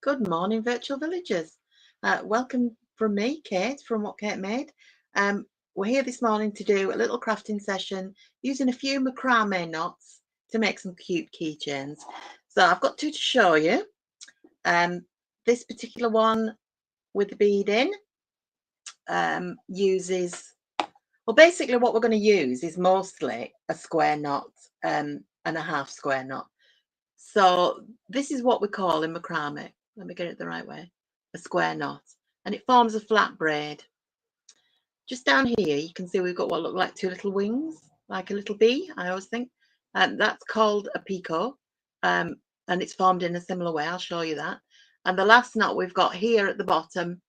Good morning, virtual villagers. Welcome from me, Kate, from What Kate Made. We're here this morning to do a little crafting session using a few macrame knots to make some cute keychains. So I've got two to show you. This particular one with the bead in uses, well, basically what we're going to use is mostly a square knot and a half square knot. So this is what we call in macrame, let me get it the right way, a square knot, and it forms a flat braid. Just down here you can see we've got what look like two little wings, like a little bee, I always think. That's called a picot, and it's formed in a similar way. I'll show you that. And the last knot we've got here at the bottom,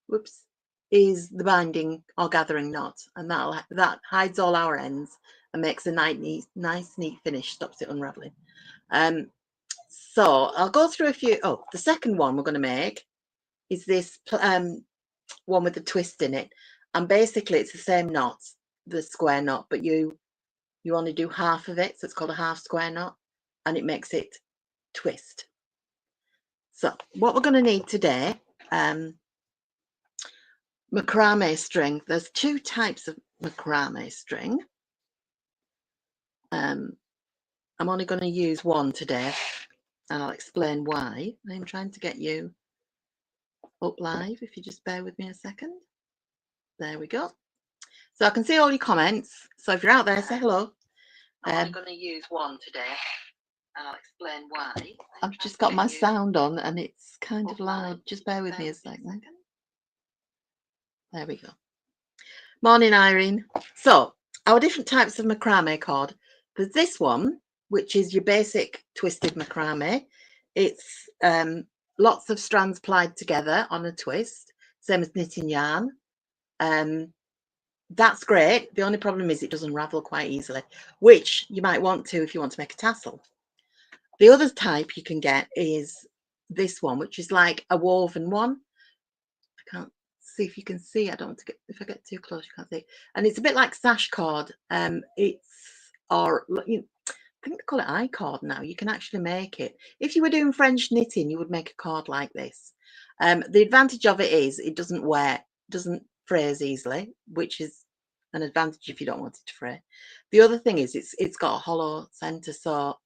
whoops, is the binding or gathering knot, and that hides all our ends and makes a nice neat finish, stops it unraveling. So I'll go through a few. Oh, the second one we're going to make is this one with the twist in it, and basically it's the same knot, the square knot, but you only do half of it, so it's called a half square knot, and it makes it twist. So what we're going to need today, macrame string. There's two types of macrame string. I'm only going to use one today, and I'll explain why. I'm trying to get you up live, if you just bear with me a second. There we go. So I can see all your comments, so if you're out there, say hello. I'm going to use one today, and I'll explain why. I've just got my sound on and it's kind of loud. Just bear with me a second. There we go. Morning, Irene. So our different types of macrame cord. There's this one, which is your basic twisted macrame. It's lots of strands plied together on a twist, same as knitting yarn. That's great. The only problem is it does unravel quite easily, which you might want to if you want to make a tassel. The other type you can get is this one, which is like a woven one. I can't see if you can see. I don't want to get, if I get too close, you can't see. And it's a bit like sash cord. Or I think they call it I-cord now. You can actually make it. If you were doing French knitting, you would make a cord like this. The advantage of it is it doesn't wear, doesn't frays easily, which is an advantage if you don't want it to fray. The other thing is it's got a hollow center, so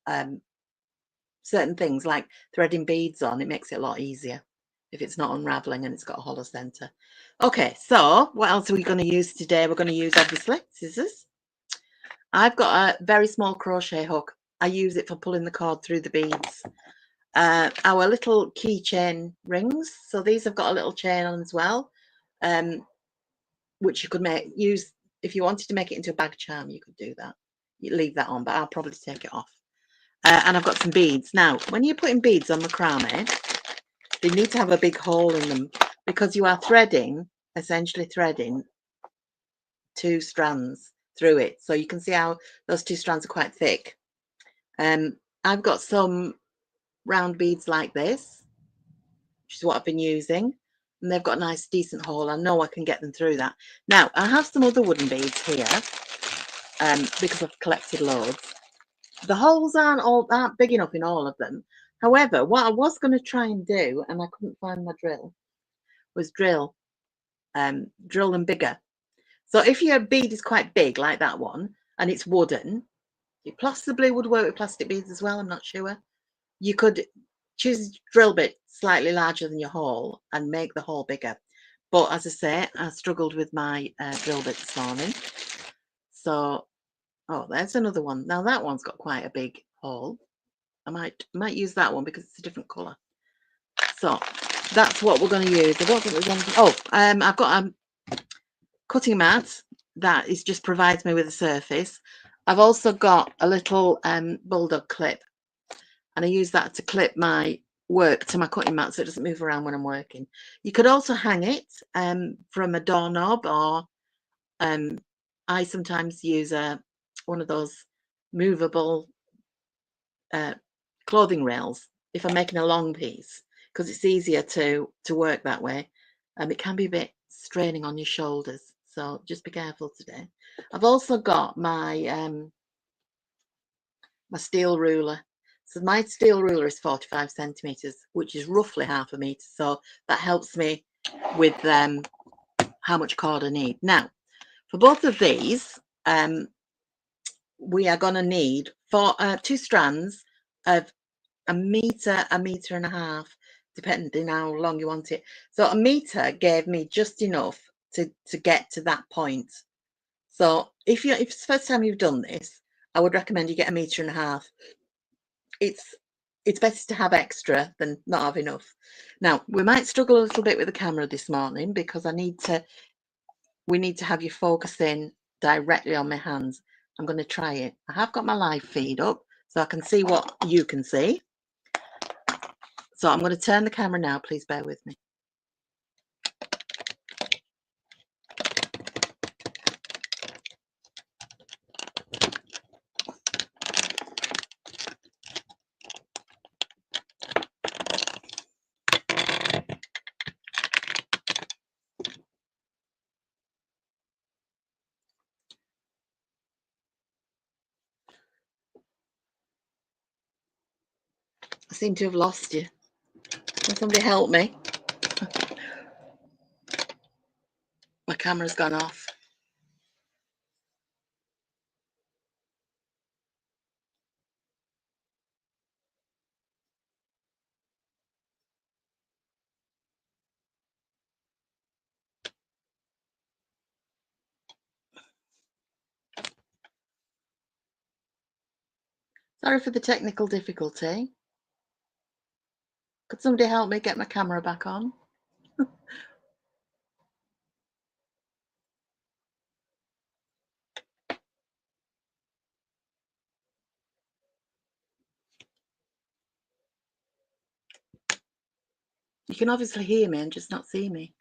certain things like threading beads on, it makes it a lot easier if it's not unraveling and it's got a hollow center. Okay, so what else are we going to use today? We're going to use, obviously, scissors. I've got a very small crochet hook. I use it for pulling the cord through the beads. Our little keychain rings, so these have got a little chain on as well, which you could use if you wanted to make it into a bag charm. You could do that. You leave that on, but I'll probably take it off. And I've got some beads. Now, when you're putting beads on macrame, they need to have a big hole in them because you are threading, essentially threading two strands through it. So you can see how those two strands are quite thick. I've got some round beads like this, which is what I've been using, and they've got a nice decent hole. I know I can get them through that. Now I have some other wooden beads here because I've collected loads. The holes aren't big enough in all of them. However, what I was going to try and do, and I couldn't find my drill, was drill them bigger. So if your bead is quite big like that one and it's wooden, it possibly would work with plastic beads as well, I'm not sure. You could choose a drill bit slightly larger than your hole and make the hole bigger. But as I say, I struggled with my drill bit this morning. So, oh, there's another one. Now that one's got quite a big hole. I might use that one because it's a different colour. So that's what we're going to use. I don't think there's anything. Oh, I've got a cutting mat that is just provides me with a surface. I've also got a little bulldog clip, and I use that to clip my work to my cutting mat so it doesn't move around when I'm working. You could also hang it from a doorknob, or I sometimes use one of those movable clothing rails if I'm making a long piece, because it's easier to work that way. It can be a bit straining on your shoulders, so just be careful today. I've also got my my steel ruler. So my steel ruler is 45 centimeters, which is roughly half a meter. So that helps me with how much cord I need. Now, for both of these, we are going to need 2 strands of a meter and a half, depending how long you want it. So a meter gave me just enough to get to that point. So if it's the first time you've done this, I would recommend you get a meter and a half. It's better to have extra than not have enough. Now, we might struggle a little bit with the camera this morning because we need to have you focusing directly on my hands. I'm going to try it. I have got my live feed up so I can see what you can see. So I'm going to turn the camera now. Please bear with me. I seem to have lost you. Can somebody help me? My camera's gone off. Sorry for the technical difficulty. Could somebody help me get my camera back on? You can obviously hear me and just not see me.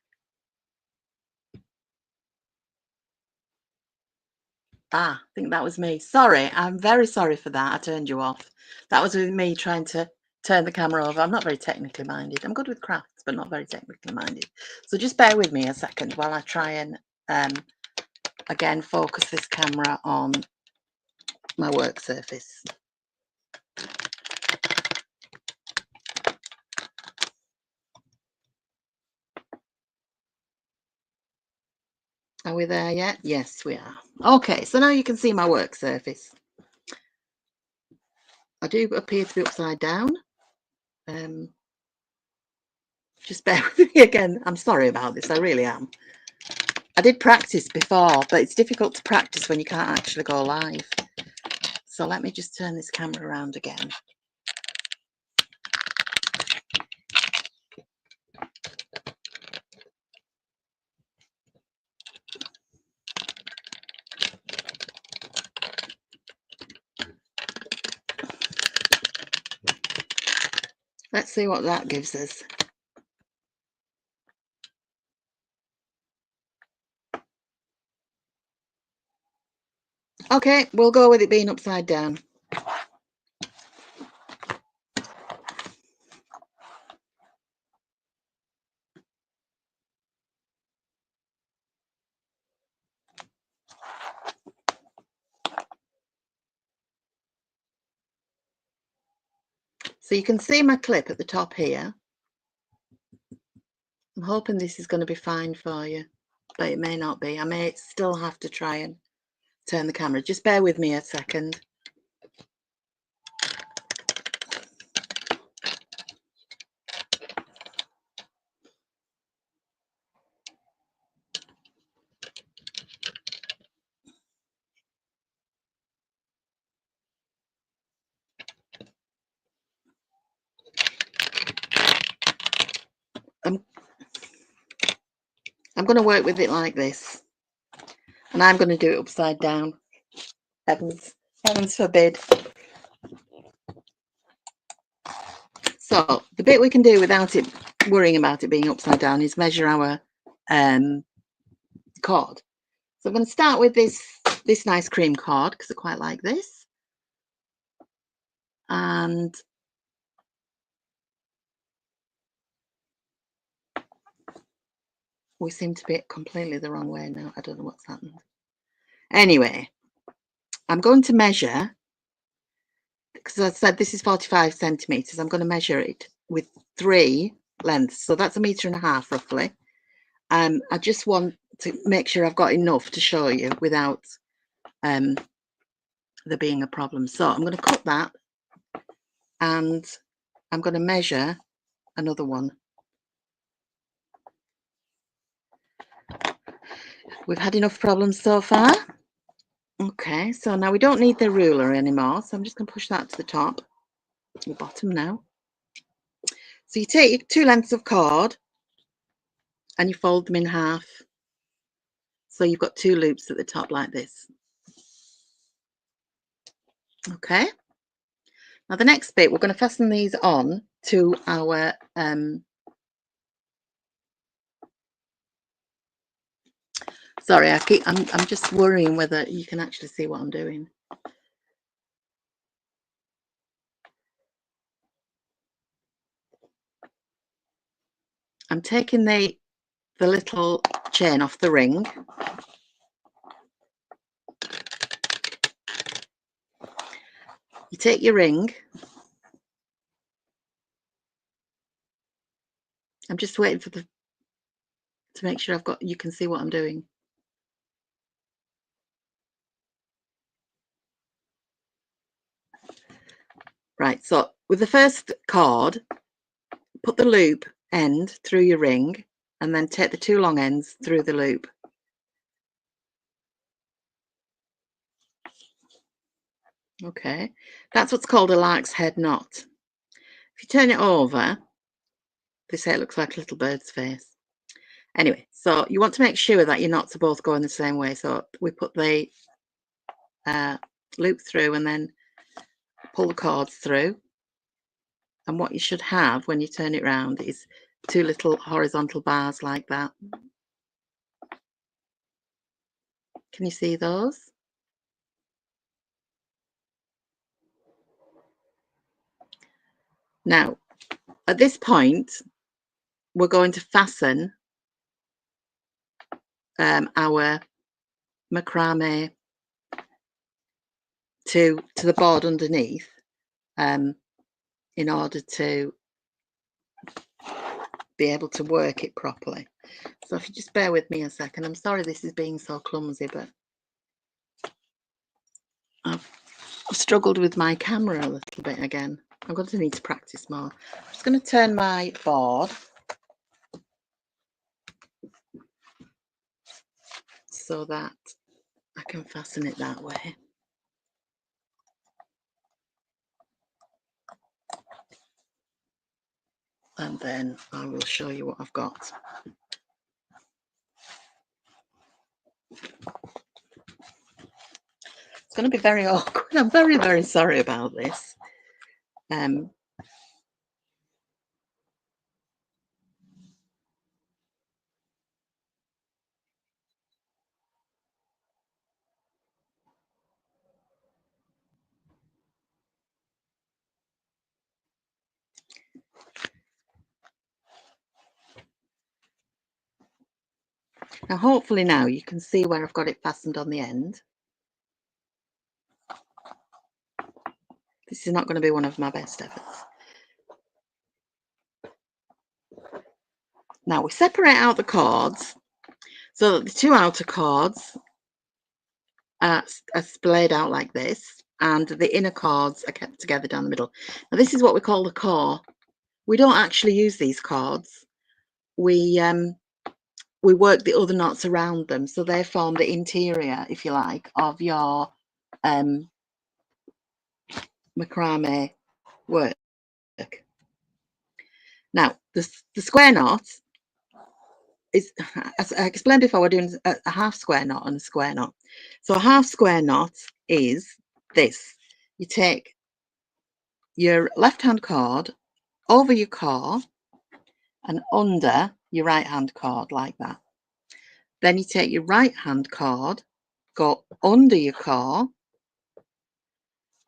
Ah, I think that was me. Sorry, I'm very sorry for that. I turned you off. That was with me trying to turn the camera over. I'm not very technically minded. I'm good with crafts, but not very technically minded. So just bear with me a second while I try and, again, focus this camera on my work surface. Are we there yet? Yes, we are. Okay, so now you can see my work surface. I do appear to be upside down. Just bear with me again. I'm sorry about this. I really am. I did practice before, but it's difficult to practice when you can't actually go live. So let me just turn this camera around again. Let's see what that gives us. Okay, we'll go with it being upside down. So you can see my clip at the top here. I'm hoping this is going to be fine for you, but it may not be. I may still have to try and turn the camera. Just bear with me a second. I'm going to work with it like this, and I'm going to do it upside down. Heavens forbid. So the bit we can do without it worrying about it being upside down is measure our cord. So I'm going to start with this nice cream cord because I quite like this, and we seem to be completely the wrong way now. I don't know what's happened. Anyway, I'm going to measure because I said this is 45 centimeters, I'm going to measure it with 3 lengths. So that's 1.5 meters roughly. I just want to make sure I've got enough to show you without there being a problem. So I'm going to cut that, and I'm going to measure another one. We've had enough problems so far. Okay, so now we don't need the ruler anymore, so I'm just going to push that to the top, the bottom now. So you take 2 lengths of cord and you fold them in half. So you've got 2 loops at the top like this. Okay. Now the next bit, we're going to fasten these on to our sorry, I'm just worrying whether you can actually see what I'm doing. I'm taking the little chain off the ring. You take your ring. I'm just waiting for to make sure you can see what I'm doing. Right, so with the first cord, put the loop end through your ring and then take the 2 long ends through the loop. Okay, that's what's called a lark's head knot. If you turn it over, they say it looks like a little bird's face. Anyway, so you want to make sure that your knots are both going the same way. So we put the loop through and then pull the cords through. And what you should have when you turn it round is 2 little horizontal bars like that. Can you see those? Now, at this point, we're going to fasten our macrame to the board underneath in order to be able to work it properly. So if you just bear with me a second, I'm sorry this is being so clumsy, but I've struggled with my camera a little bit again. I'm going to need to practice more. I'm just going to turn my board so that I can fasten it that way. And then I will show you what I've got. It's going to be very awkward. I'm very, very sorry about this. Now, hopefully now you can see where I've got it fastened on the end. This is not going to be one of my best efforts. Now we separate out the cords so that the 2 outer cords are splayed out like this, and the inner cords are kept together down the middle. Now this is what we call the core. We don't actually use these cords. We work the other knots around them, so they form the interior, if you like, of your macrame work. Now the square knot is, as I explained before, we're doing a half square knot and a square knot. So a half square knot is this. You take your left hand cord over your core and under your right hand cord like that. Then you take your right hand cord, go under your core,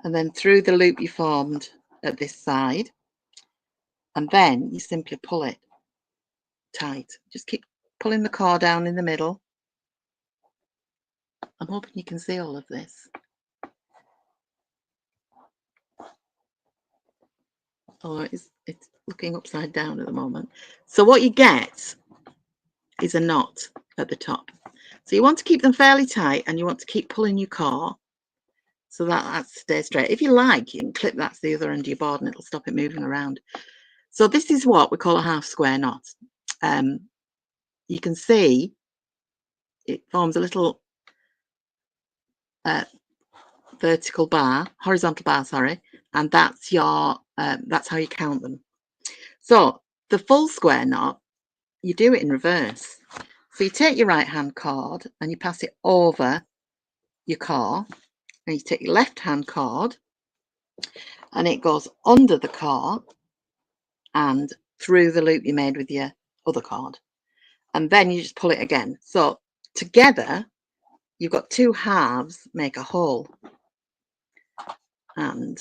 and then through the loop you formed at this side, and then you simply pull it tight. Just keep pulling the cord down in the middle. I'm hoping you can see all of this. Oh, it's looking upside down at the moment. So what you get is a knot at the top. So you want to keep them fairly tight, and you want to keep pulling your core so that stays straight. If you like, you can clip that to the other end of your board and it'll stop it moving around. So this is what we call a half square knot. You can see it forms a little horizontal bar, sorry, and that's your that's how you count them. So the full square knot, you do it in reverse. So you take your right hand cord and you pass it over your core, and you take your left hand cord and it goes under the core and through the loop you made with your other cord, and then you just pull it again. So together you've got two halves make a whole, and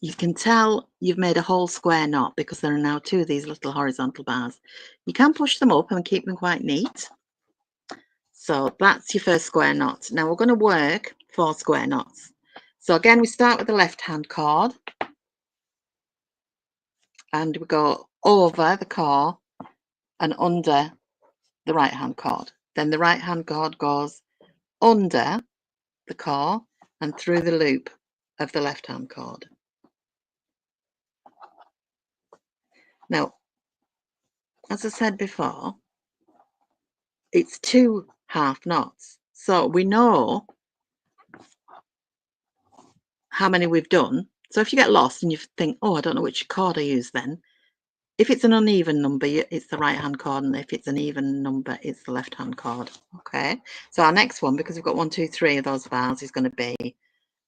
you can tell you've made a whole square knot because there are now two of these little horizontal bars. You can push them up and keep them quite neat. So that's your first square knot. Now we're going to work 4 square knots. So again, we start with the left hand cord and we go over the core and under the right hand cord. Then the right hand cord goes under the core and through the loop of the left hand cord. Now, as I said before, it's 2 half knots. So we know how many we've done. So if you get lost and you think, oh, I don't know which cord I use, then if it's an uneven number, it's the right hand cord, and if it's an even number, it's the left hand cord. Okay, so our next one, because we've got 1, 2, 3 of those bars, is going to be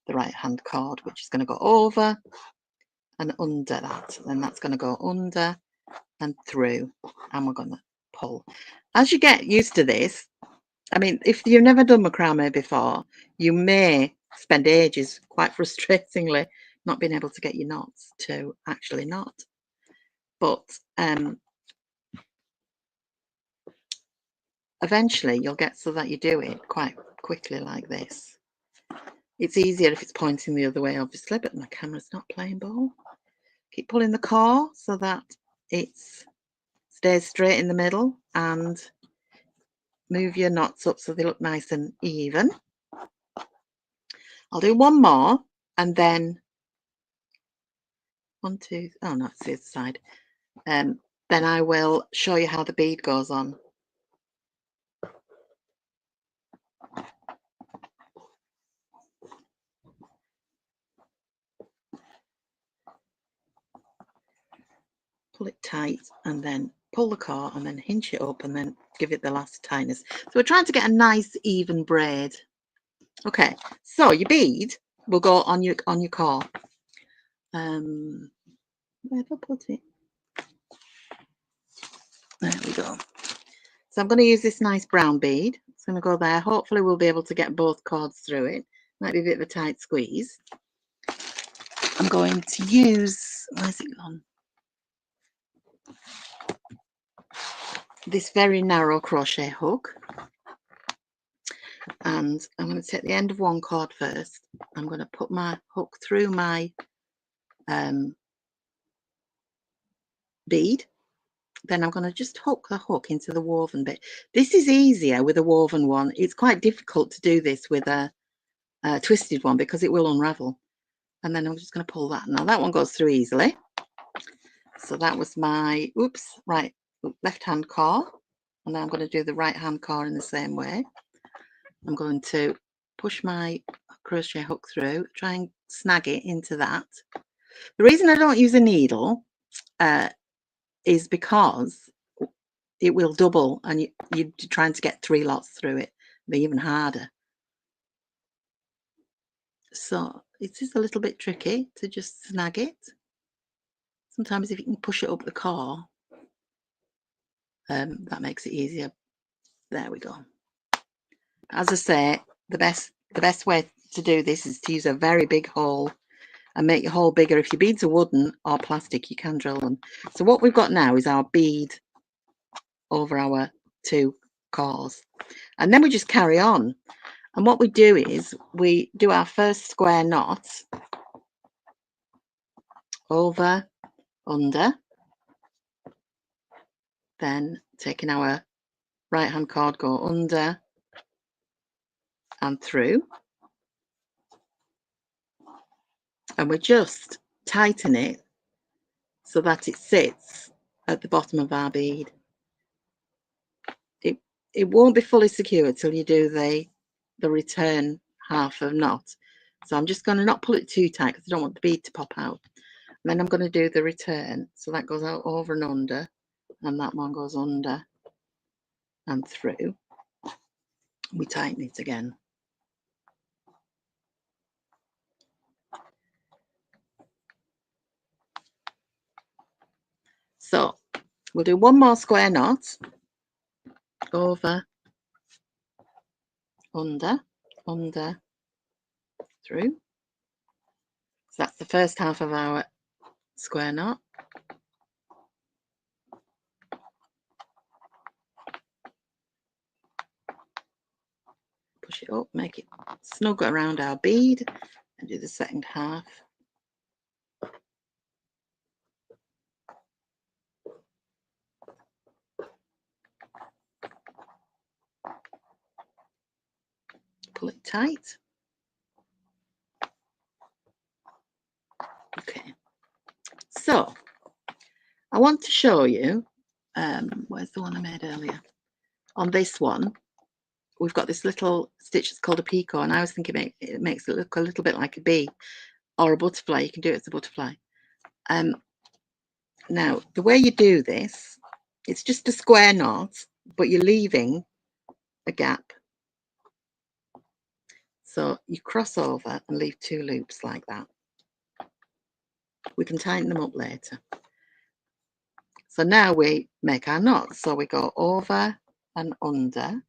the right hand cord, which is going to go over and under that, and that's going to go under and through, and we're going to pull. As you get used to this, I mean, if you've never done macrame before, you may spend ages, quite frustratingly, not being able to get your knots to actually knot. But eventually you'll get so that you do it quite quickly like this. It's easier if it's pointing the other way, obviously, but my camera's not playing ball. Keep pulling the core so that it stays straight in the middle, and move your knots up so they look nice and even. I'll do one more, and then 1, 2, oh no, it's the other side. Then I will show you how the bead goes on. Pull it tight and then pull the core and then hinge it up and then give it the last tightness. So we're trying to get a nice even braid. Okay, so your bead will go on your core. Where did I put it? There we go. So I'm going to use this nice brown bead. It's going to go there. Hopefully we'll be able to get both cords through it. Might be a bit of a tight squeeze. I'm going to use, where's it gone? This very narrow crochet hook. And I'm going to take the end of one cord first. I'm going to put my hook through my bead. Then I'm going to just hook the hook into the woven bit. This is easier with a woven one. It's quite difficult to do this with a twisted one because it will unravel. And then I'm just going to pull that. Now that one goes through easily. So that was my, right, left hand core. And now I'm going to do the right hand core in the same way. I'm going to push my crochet hook through, try and snag it into that. The reason I don't use a needle is because it will double and you're trying to get 3 lots through it. They're even harder. So it is a little bit tricky to just snag it. Sometimes if you can push it up the core, that makes it easier. There we go. As I say, the best way to do this is to use a very big hole and make your hole bigger. If your beads are wooden or plastic, you can drill them. So what we've got now is our bead over our 2 cores, and then we just carry on. And what we do is we do our first square knot over, under, then taking our right hand cord, go under and through, and we just tighten it so that it sits at the bottom of our bead. It won't be fully secure till you do the return half of knot. So I'm just going to not pull it too tight because I don't want the bead to pop out. And then I'm going to do the return. So that goes out over and under, and that one goes under and through. We tighten it again. So we'll do one more square knot, over, under, under, through. So that's the first half of our square knot. Push it up, make it snug around our bead, and do the second half. Pull it tight. Okay, so I want to show you, where's the one I made earlier? On this one, we've got this little stitch that's called a picot, and I was thinking it makes it look a little bit like a bee or a butterfly. You can do it as a butterfly. Now, the way you do this, it's just a square knot, but you're leaving a gap. So you cross over and leave 2 loops like that. We can tighten them up later. So now we make our knots. So we go over and under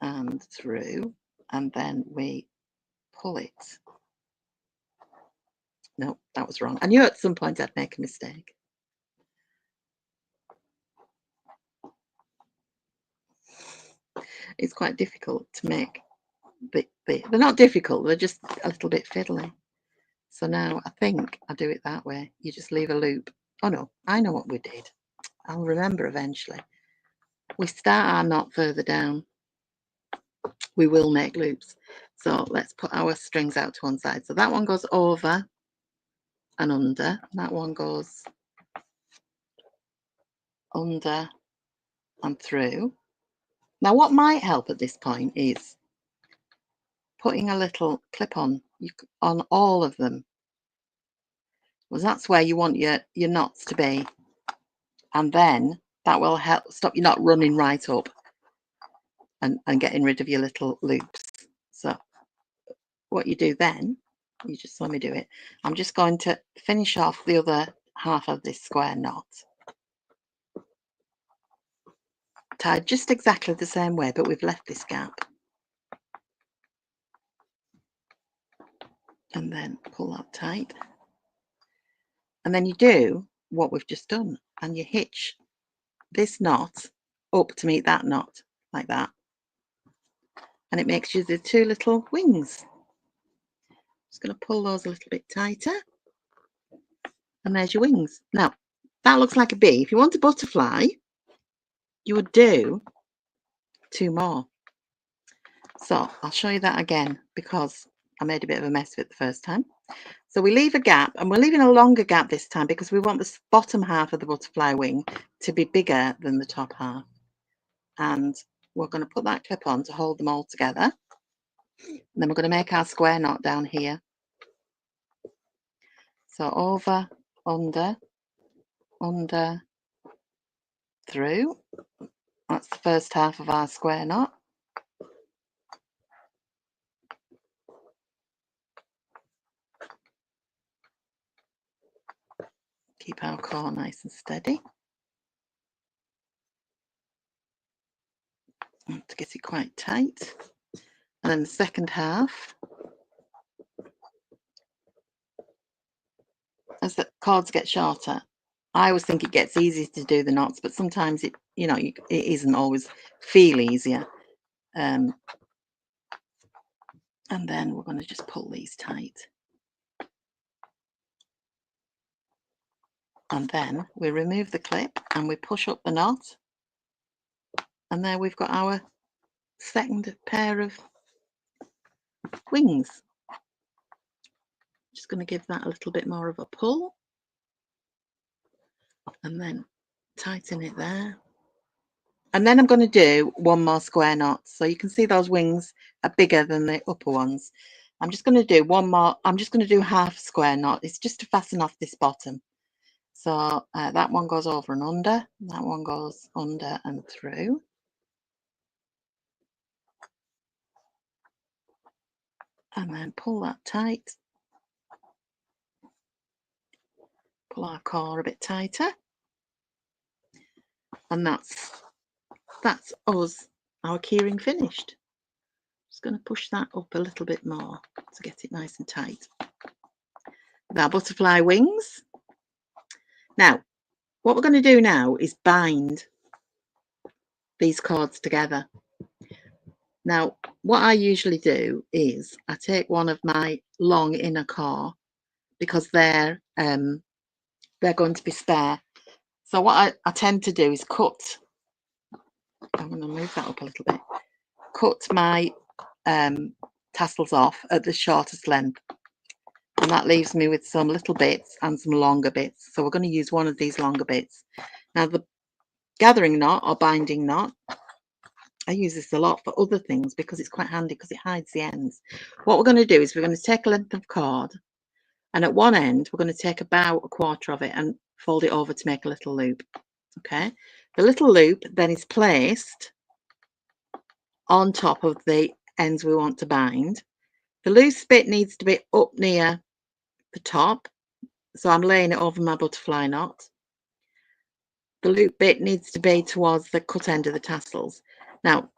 and through, and then we pull it. No, that was wrong. I knew at some point I'd make a mistake. It's quite difficult to make. They're not difficult, they're just a little bit fiddly. So now I think I do it that way. You just leave a loop. Oh no, I know what we did. I'll remember eventually. We start our knot further down. We will make loops. So let's put our strings out to one side. So that one goes over and under. That one goes under and through. Now what might help at this point is putting a little clip on all of them. Well, that's where you want your knots to be. And then that will help stop you not running right up and getting rid of your little loops. So what you do then, you just saw me do it. I'm just going to finish off the other half of this square knot. Tied just exactly the same way, but we've left this gap. And then pull that tight. And then you do what we've just done, and you hitch this knot up to meet that knot, like that. And it makes you the 2 little wings. Just going to pull those a little bit tighter. And there's your wings. Now, that looks like a bee. If you want a butterfly, you would do 2 more. So I'll show you that again because I made a bit of a mess of it the first time. So we leave a gap, and we're leaving a longer gap this time because we want the bottom half of the butterfly wing to be bigger than the top half. And we're going to put that clip on to hold them all together. And then we're going to make our square knot down here. So over, under, through. That's the first half of our square knot. Keep our core nice and steady. To get it quite tight. And then the second half, as the cords get shorter, I always think it gets easier to do the knots, but sometimes it isn't always feel easier. And then we're going to just pull these tight. And then we remove the clip and we push up the knot. And there we've got our second pair of wings. Just going to give that a little bit more of a pull. And then tighten it there. And then I'm going to do one more square knot. So you can see those wings are bigger than the upper ones. I'm just going to do one more. I'm just going to do half square knot. It's just to fasten off this bottom. So that one goes over and under. That one goes under and through. And then pull that tight. Pull our core a bit tighter. And that's us, our keyring finished. Just going to push that up a little bit more to get it nice and tight. With our butterfly wings. Now, what we're going to do now is bind these cords together. Now, what I usually do is I take one of my long inner core because they're going to be spare. So what I tend to do is cut. I'm going to move that up a little bit. Cut my tassels off at the shortest length, and that leaves me with some little bits and some longer bits. So we're going to use one of these longer bits. Now the gathering knot or binding knot, I use this a lot for other things because it's quite handy because it hides the ends. What we're going to do is we're going to take a length of cord, and at one end we're going to take about a quarter of it and fold it over to make a little loop. Okay, the little loop then is placed on top of the ends we want to bind. The loose bit needs to be up near the top, so I'm laying it over my butterfly knot. The loop bit needs to be towards the cut end of the tassels. Now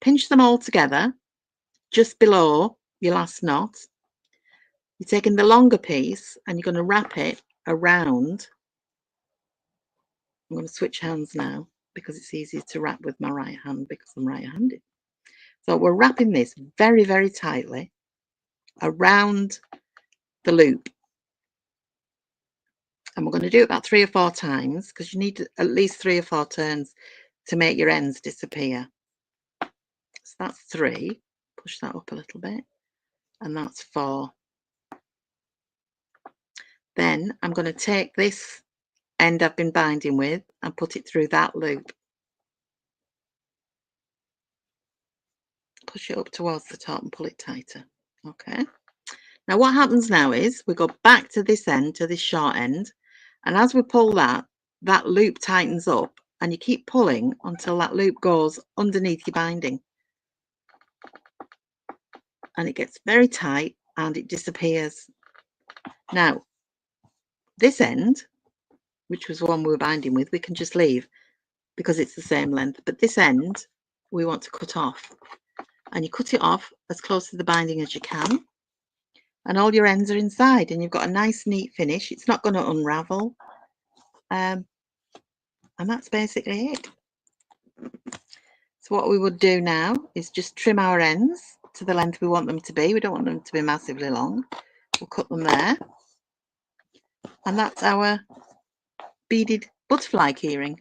pinch them all together just below your last knot. You're taking the longer piece and you're going to wrap it around. I'm going to switch hands now because it's easier to wrap with my right hand because I'm right-handed. So we're wrapping this very, very tightly around the loop. And we're going to do it about 3 or 4 times because you need at least 3 or 4 turns to make your ends disappear. So that's 3. Push that up a little bit. And that's 4. Then I'm going to take this end I've been binding with and put it through that loop. Push it up towards the top and pull it tighter. Okay. Now what happens now is we go back to this end, to this short end, and as we pull that, that loop tightens up, and you keep pulling until that loop goes underneath your binding. And it gets very tight and it disappears. Now, this end, which was the one we were binding with, we can just leave because it's the same length. But this end, we want to cut off. And you cut it off as close to the binding as you can. And all your ends are inside and you've got a nice, neat finish. It's not going to unravel. And that's basically it. So what we would do now is just trim our ends to the length we want them to be. We don't want them to be massively long. We'll cut them there. And that's our beaded butterfly keyring.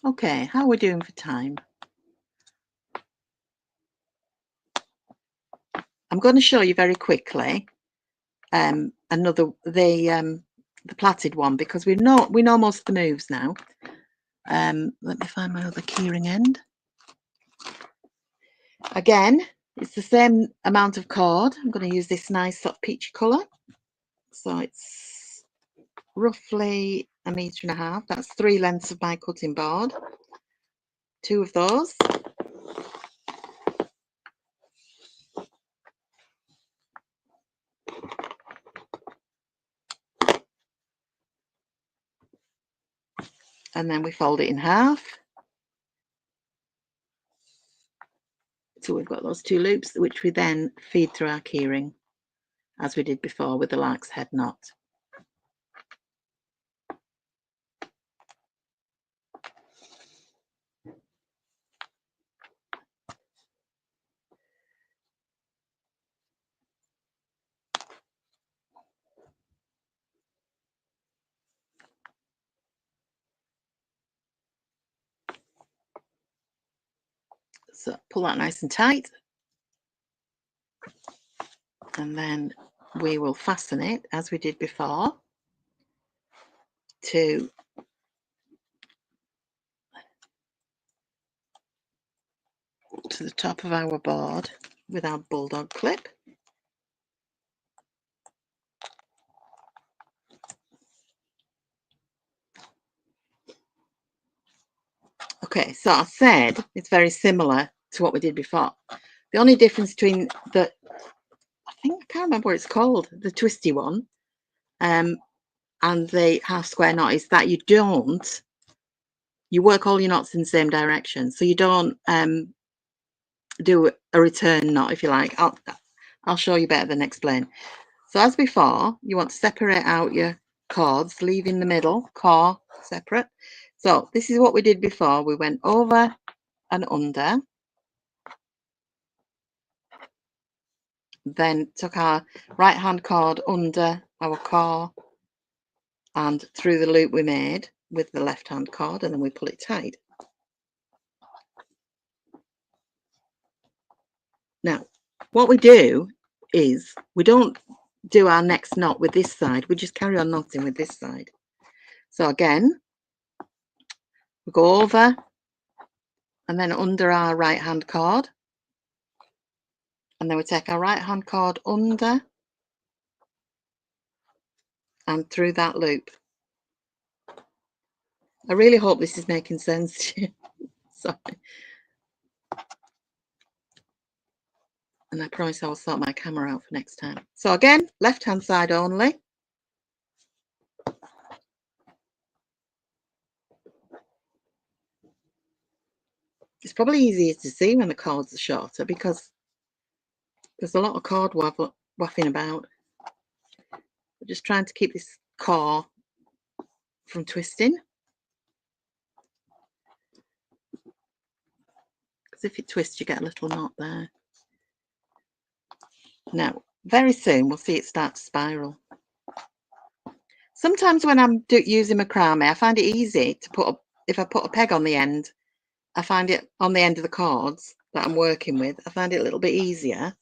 Okay, how are we doing for time? I'm going to show you very quickly the plaited one because we know most of the moves now. Let me find my other keyring end. Again, it's the same amount of cord. I'm going to use this nice sort of peachy colour. So it's roughly 1.5 meters. That's 3 lengths of my cutting board. 2 of those. And then we fold it in half. So we've got those 2 loops, which we then feed through our keyring, as we did before with the lark's head knot. So pull that nice and tight, and then we will fasten it as we did before to the top of our board with our bulldog clip. Okay, so I said it's very similar to what we did before. The only difference between the, I can't remember what it's called, the twisty one, and the half square knot is that you work all your knots in the same direction. So you don't do a return knot, if you like. I'll show you better than explain. So as before, you want to separate out your cords, leaving the middle core separate. So this is what we did before. We went over and under, then took our right hand cord under our core and through the loop we made with the left hand cord, and then we pull it tight. Now what we do is we don't do our next knot with this side, we just carry on knotting with this side. So again, we go over and then under our right hand cord, and then we take our right hand cord under and through that loop. I really hope this is making sense to you. Sorry. And I promise I will sort my camera out for next time. So again, left hand side only. It's probably easier to see when the cords are shorter because there's a lot of cord waffing about. We're just trying to keep this core from twisting, because if it twists you get a little knot there. Now very soon we'll see it start to spiral. Sometimes when I'm using macrame, I find it easy to put if I put a peg on the end, I find it on the end of the cords that I'm working with, I find it a little bit easier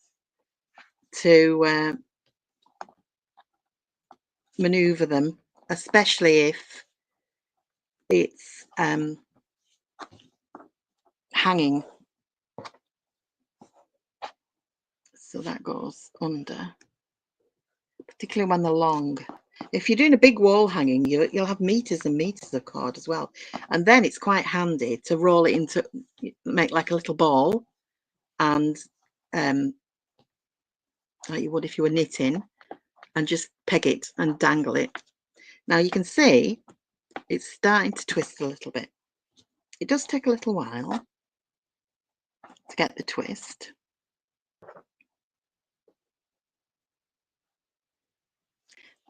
to maneuver them, especially if it's hanging. So that goes under, particularly when they're long. If you're doing a big wall hanging, you'll have meters and meters of cord as well, and then it's quite handy to roll it into, make like a little ball, and like you would if you were knitting, and just peg it and dangle it. Now you can see it's starting to twist a little bit. It does take a little while to get the twist.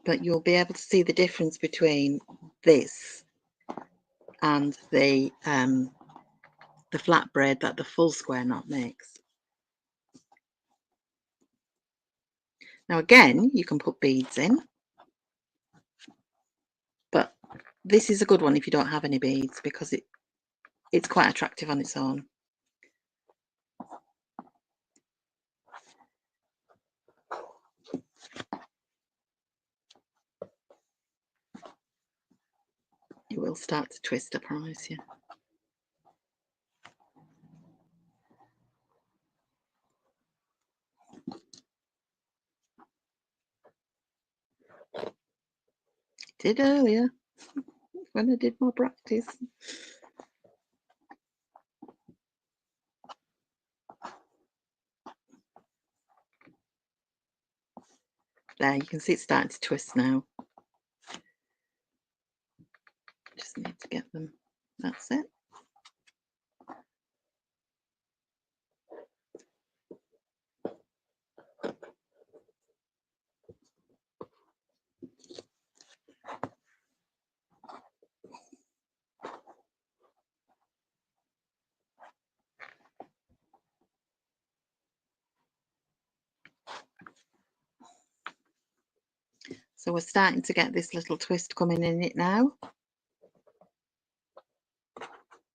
But you'll be able to see the difference between this and the flat braid that the full square knot makes. Now again, you can put beads in, but this is a good one if you don't have any beads, because it's quite attractive on its own. It will start to twist, I promise you. It did earlier when I did more practice. There, you can see it's starting to twist now. Just need to get them. That's it. So we're starting to get this little twist coming in it now.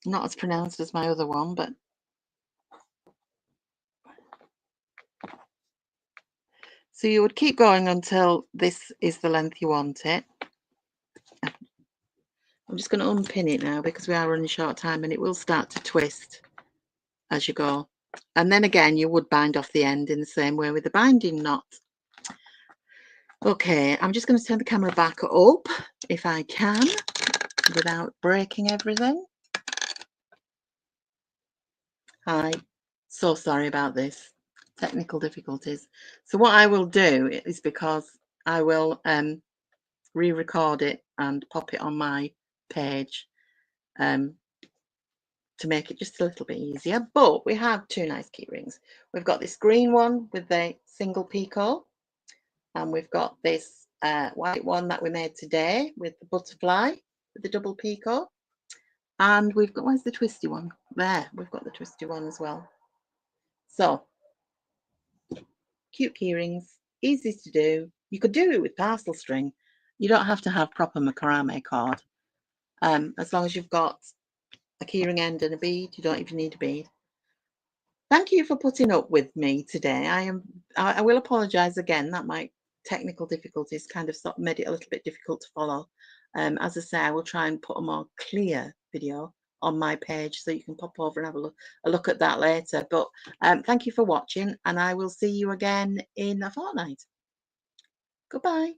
Not as pronounced as my other one, but So you would keep going until this is the length you want it. I'm just going to unpin it now because we are running short time, and it will start to twist as you go. And then again, you would bind off the end in the same way with the binding knot. Okay, I'm just going to turn the camera back up if I can without breaking everything. Hi, so sorry about this, technical difficulties. So what I will do is, because I will re-record it and pop it on my page to make it just a little bit easier. But we have two nice key rings. We've got this green one with the single picot, and we've got this white one that we made today with the butterfly with the double picot. And we've got, where's the twisty one? There, we've got the twisty one as well. So, cute key rings, easy to do. You could do it with parcel string. You don't have to have proper macrame cord. As long as you've got a keyring end and a bead, you don't even need a bead. Thank you for putting up with me today. I will apologise again that my technical difficulties kind of made it a little bit difficult to follow. As I say, I will try and put a more clear video on my page so you can pop over and have a look at that later. But thank you for watching, and I will see you again in a fortnight. Goodbye.